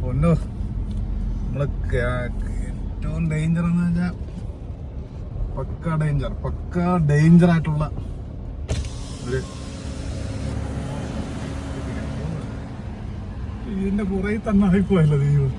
പൊന്നോ, നമ്മള് ഏറ്റവും ഡേഞ്ചർ എന്ന് വെച്ചാൽ പക്ക ഡേഞ്ചർ ആയിട്ടുള്ള ഒരു ഇതിന്റെ പുറകിൽ തന്നെ ആയിപ്പോയല്ലോ ദൈവം.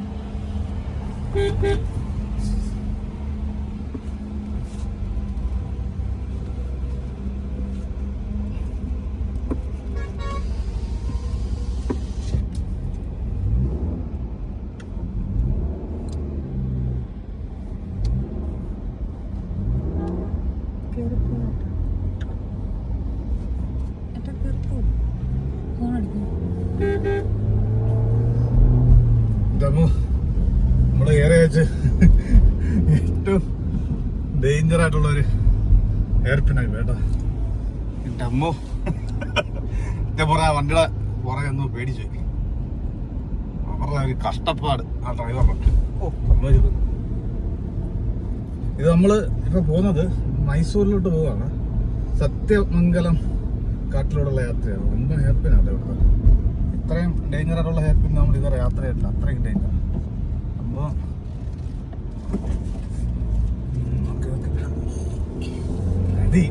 നമ്മള് ഏറെ വെച്ച് ഏറ്റവും ഡേഞ്ചർ ആയിട്ടുള്ള ഒരു എയർപിന്നായി വേട്ടാ. എന്റെ അമ്മോ, വണ്ടിയുടെ പുറകെ ഒന്ന് പേടിച്ചു. അവരുടെ ഒരു കഷ്ടപ്പാട് ആ ഡ്രൈവറുടെ. ഇത് നമ്മള് ഇപ്പൊ പോകുന്നത് മൈസൂരിലോട്ട് പോവാണ്. സത്യമംഗലം കാട്ടിലൂടെയുള്ള യാത്രയാണ്. ரொம்ப ഹെയർപിനാണ് ഇവിടുത്തെ. ഇത്രയും ഡേഞ്ചർ ആയിട്ടുള്ള ഹെയർപിൻ നമ്മൾ ഇതുവരെ യാത്രയായിട്ടില്ല. അത്രയും ഡേഞ്ചർ. അപ്പോൾ അതി